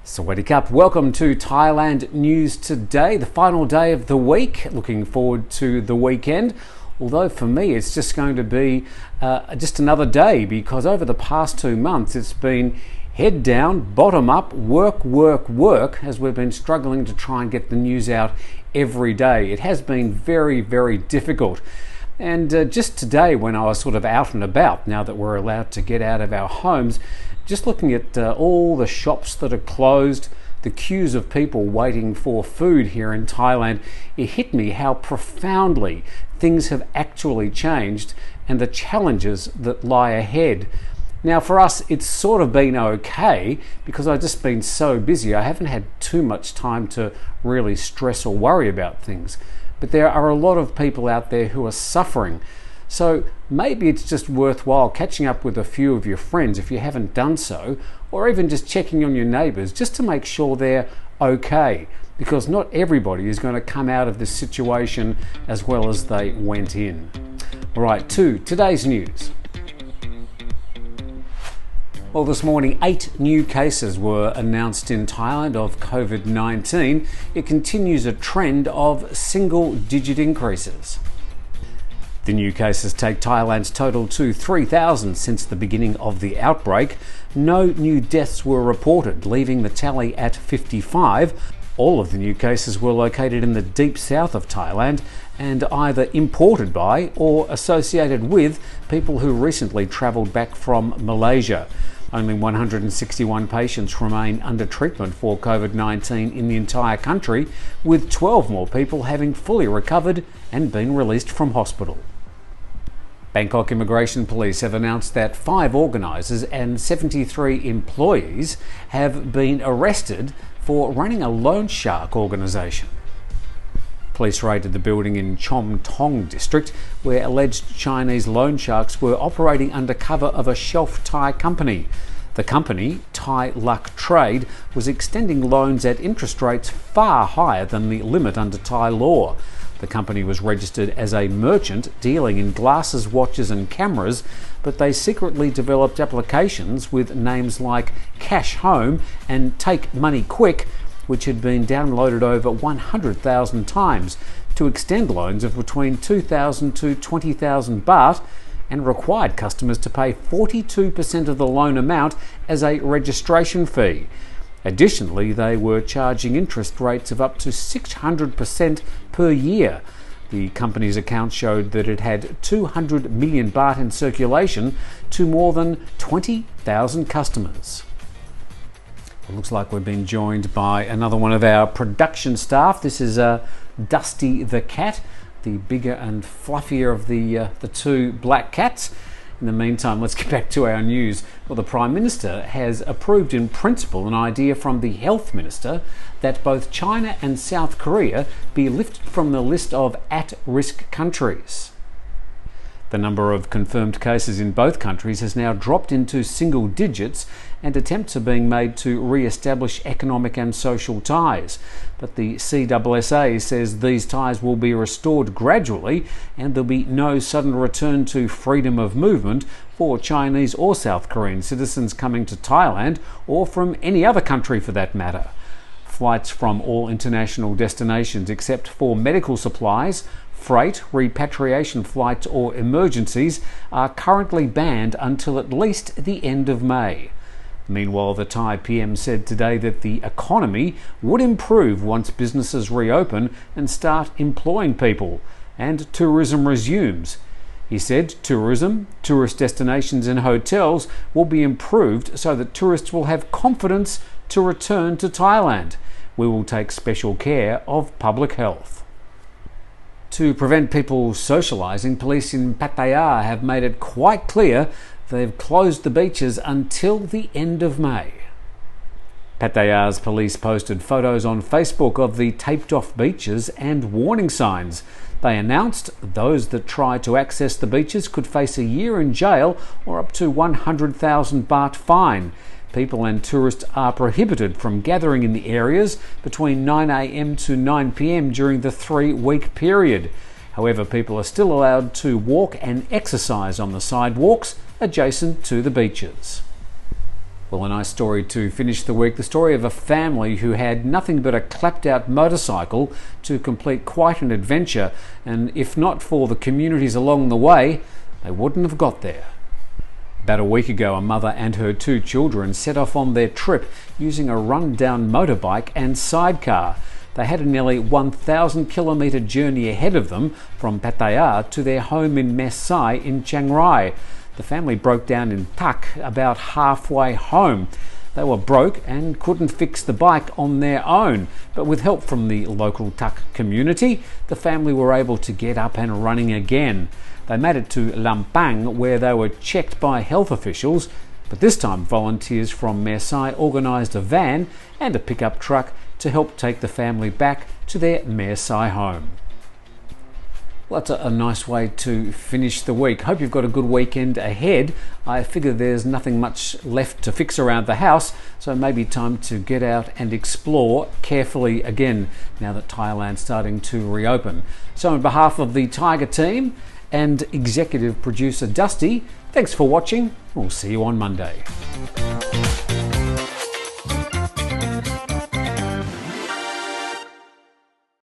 Sawadee Cup. Welcome to Thailand News Today, the final day of the week. Looking forward to the weekend. Although for me it's just going to be just another day, because over the past 2 months it's been head down, bottom up, work as we've been struggling to try and get the news out every day. It has been very difficult. And just today, when I was sort of out and about, now that we're allowed to get out of our homes, just looking at all the shops that are closed, the queues of people waiting for food here in Thailand, it hit me how profoundly things have actually changed and the challenges that lie ahead. Now for us, it's sort of been okay because I've just been so busy. I haven't had too much time to really stress or worry about things. But there are a lot of people out there who are suffering. So maybe it's just worthwhile catching up with a few of your friends if you haven't done so, or even just checking on your neighbours just to make sure they're okay, because not everybody is going to come out of this situation as well as they went in. All right, to today's news. Well, this morning, 8 new cases were announced in Thailand of COVID-19. It continues a trend of single-digit increases. The new cases take Thailand's total to 3,000 since the beginning of the outbreak. No new deaths were reported, leaving the tally at 55. All of the new cases were located in the deep south of Thailand and either imported by or associated with people who recently travelled back from Malaysia. Only 161 patients remain under treatment for COVID-19 in the entire country, with 12 more people having fully recovered and been released from hospital. Bangkok Immigration Police have announced that 5 organisers and 73 employees have been arrested for running a Loanshark organisation. Police raided the building in Chom Thong district, where alleged Chinese loan sharks were operating under cover of a shelf Thai company. The company, Thai Luck Trade, was extending loans at interest rates far higher than the limit under Thai law. The company was registered as a merchant dealing in glasses, watches and cameras, but they secretly developed applications with names like Cash Home and Take Money Quick, which had been downloaded over 100,000 times, to extend loans of between 2,000 to 20,000 baht, and required customers to pay 42% of the loan amount as a registration fee. Additionally, they were charging interest rates of up to 600% per year. The company's account showed that it had 200 million baht in circulation to more than 20,000 customers. It looks like we've been joined by another one of our production staff. This is Dusty the cat, the bigger and fluffier of the 2 black cats. In the meantime, let's get back to our news. Well, the Prime Minister has approved in principle an idea from the Health Minister that both China and South Korea be lifted from the list of at-risk countries. The number of confirmed cases in both countries has now dropped into single digits, and attempts are being made to re-establish economic and social ties. But the CSSA says these ties will be restored gradually, and there'll be no sudden return to freedom of movement for Chinese or South Korean citizens coming to Thailand, or from any other country for that matter. Flights from all international destinations except for medical supplies, freight, repatriation flights or emergencies are currently banned until at least the end of May. Meanwhile, the Thai PM said today that the economy would improve once businesses reopen and start employing people and tourism resumes. He said tourism, tourist destinations and hotels will be improved so that tourists will have confidence to return to Thailand. We will take special care of public health. To prevent people socialising, police in Pattaya have made it quite clear they've closed the beaches until the end of May. Pattaya's police posted photos on Facebook of the taped-off beaches and warning signs. They announced those that try to access the beaches could face a year in jail or up to 100,000 baht fine. People and tourists are prohibited from gathering in the areas between 9 a.m. to 9 p.m. during the 3-week period. However, people are still allowed to walk and exercise on the sidewalks adjacent to the beaches. Well, a nice story to finish the week. The story of a family who had nothing but a clapped-out motorcycle to complete quite an adventure, and if not for the communities along the way, they wouldn't have got there. About a week ago, a mother and her 2 children set off on their trip using a run-down motorbike and sidecar. They had a nearly 1,000-kilometre journey ahead of them from Pattaya to their home in Mae Sai in Chiang Rai. The family broke down in Tak about halfway home. They were broke and couldn't fix the bike on their own, but with help from the local Tak community, the family were able to get up and running again. They made it to Lampang, where they were checked by health officials, but this time volunteers from Mae Sai organised a van and a pickup truck to help take the family back to their Mae Sai home. Well, that's a nice way to finish the week. Hope you've got a good weekend ahead. I figure there's nothing much left to fix around the house, so maybe time to get out and explore carefully again now that Thailand's starting to reopen. So on behalf of the Thaiger team and executive producer Dusty, thanks for watching. We'll see you on Monday.